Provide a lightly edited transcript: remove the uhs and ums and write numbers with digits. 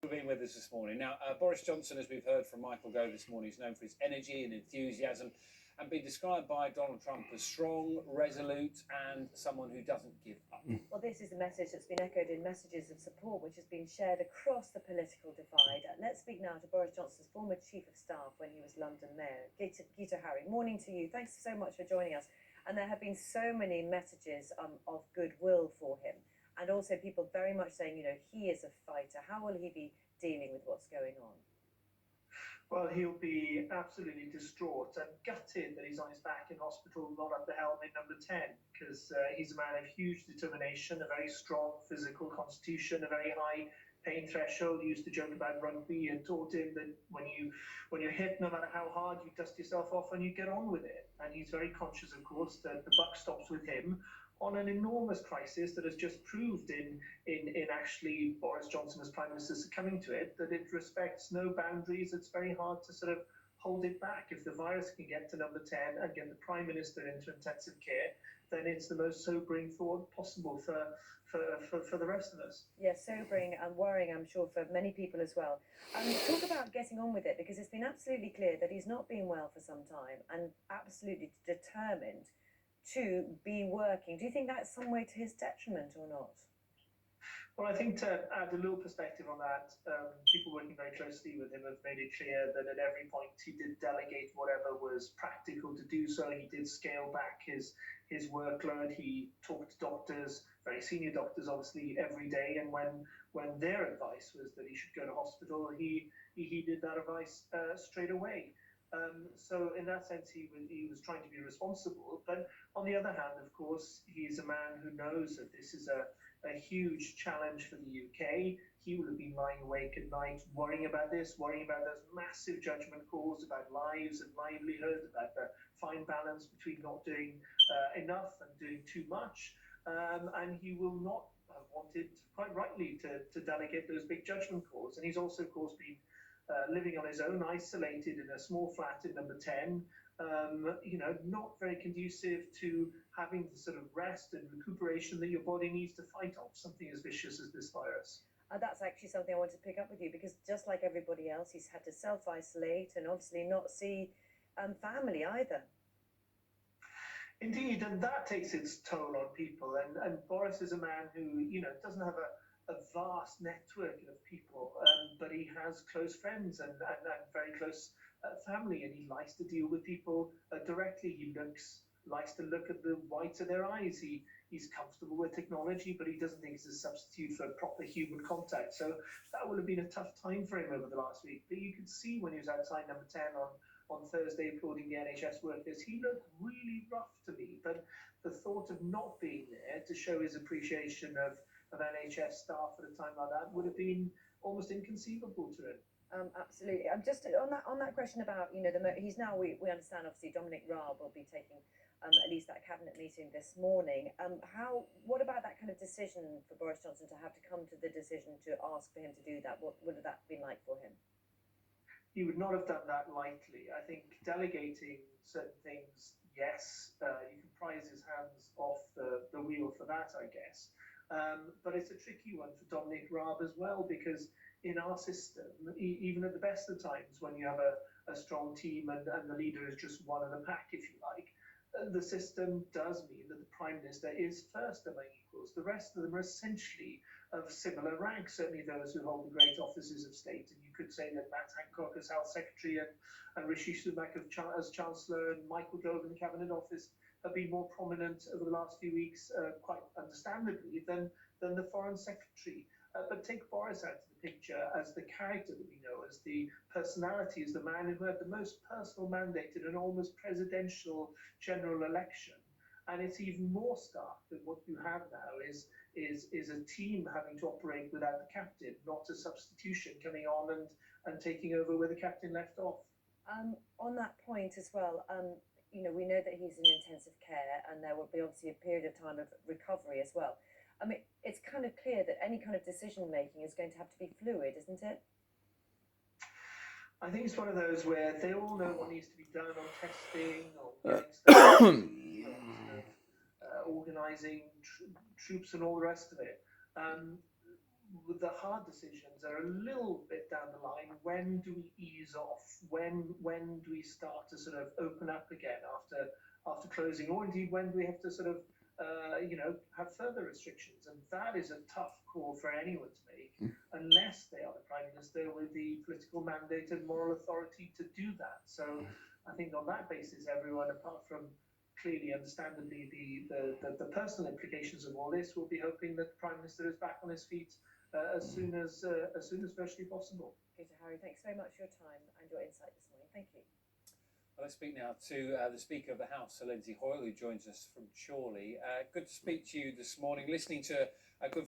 For being with us this morning. Now, Boris Johnson, as we've heard from Michael Gove this morning, is known for his energy and enthusiasm and been described by Donald Trump as strong, resolute, and someone who doesn't give up. Well, this is a message that's been echoed in messages of support, which has been shared across the political divide. Let's speak now to Boris Johnson's former Chief of Staff when he was London Mayor, Guto Harri. Morning to you. Thanks so much for joining us. And there have been so many messages of goodwill for him. And also people very much saying, he is a fighter. How will he be dealing with what's going on? Well, he'll be absolutely distraught and gutted that he's on his back in hospital, not at the helm in number 10, because he's a man of huge determination, a very strong physical constitution, a very high pain threshold. He used to joke about rugby and taught him that when you're hit, no matter how hard, you dust yourself off and you get on with it. And he's very conscious, of course, that the buck stops with him on an enormous crisis that has just proved in actually Boris Johnson as Prime Minister succumbing to it, that it respects no boundaries. It's very hard to sort of hold it back. If the virus can get to number 10 and get the Prime Minister into intensive care, then it's the most sobering thought possible for the rest of us. Yes, sobering and worrying, I'm sure, for many people as well. Talk about getting on with it, because it's been absolutely clear that he's not been well for some time and absolutely determined to be working. Do you think that's some way to his detriment or not? Well, I think to add a little perspective on that, people working very closely with him have made it clear that at every point he did delegate whatever was practical to do so. He did scale back his workload. He talked to doctors, very senior doctors, obviously, every day. And when their advice was that he should go to hospital, he heeded that advice straight away. So in that sense, he was trying to be responsible. But on the other hand, of course, he's a man who knows that this is a huge challenge for the UK. He would have been lying awake at night worrying about this, worrying about those massive judgment calls about lives and livelihood, about the fine balance between not doing enough and doing too much. And he will not have wanted, quite rightly, to delegate those big judgment calls. And he's also, of course, been living on his own, isolated in a small flat in number 10, not very conducive to having the sort of rest and recuperation that your body needs to fight off something as vicious as this virus. That's actually something I want to pick up with you, because just like everybody else, he's had to self-isolate and obviously not see family either. Indeed, and that takes its toll on people. And Boris is a man who, doesn't have a vast network of people, but he has close friends and very close family, and he likes to deal with people directly. He likes to look at the whites of their eyes. He's comfortable with technology, but he doesn't think it's a substitute for proper human contact. So that would have been a tough time for him over the last week. But you could see when he was outside number 10 on Thursday applauding the NHS workers, he looked really rough to me. But the thought of not being there to show his appreciation of NHS staff at a time like that would have been almost inconceivable to him. Absolutely. I'm just on that question about he's now we understand obviously Dominic Raab will be taking at least that cabinet meeting this morning. What about that kind of decision for Boris Johnson to have to come to the decision to ask for him to do that? What would that been like for him? He would not have done that lightly. I think delegating certain things, yes, you can prise his hands off the wheel for that, I guess. But it's a tricky one for Dominic Raab as well, because in our system, even at the best of times, when you have a strong team and the leader is just one of the pack, if you like, the system does mean that the Prime Minister is first among equals. The rest of them are essentially of similar rank, certainly those who hold the great offices of state. And you could say that Matt Hancock as Health Secretary and Rishi Sunak as Chancellor and Michael Gove in the Cabinet Office have been more prominent over the last few weeks, quite understandably, than the Foreign Secretary. But take Boris out of the picture as the character that we know, as the personality, as the man who had the most personal mandate in an almost presidential general election. And it's even more stark that what you have now is a team having to operate without the captain, not a substitution coming on and taking over where the captain left off. On that point as well, we know that he's in intensive care and there will be obviously a period of time of recovery as well. I mean, it's kind of clear that any kind of decision-making is going to have to be fluid, isn't it? I think it's one of those where they all know what needs to be done on testing, on getting stuff, organising troops and all the rest of it. the hard decisions are a little bit down the line. When do we ease off? When do we start to sort of open up again after closing, or indeed when do we have to sort of have further restrictions? And that is a tough call for anyone to make, unless they are the Prime Minister with the political mandate and moral authority to do that. So I think on that basis, everyone, apart from clearly, understandably, the personal implications of all this, will be hoping that the Prime Minister is back on his feet as soon as virtually possible. Guto Harri, thanks very much for your time and your insight this morning. Thank you. Well, let's speak now to the Speaker of the House, Sir Lindsay Hoyle, who joins us from Chorley. Good to speak to you this morning. Listening to a good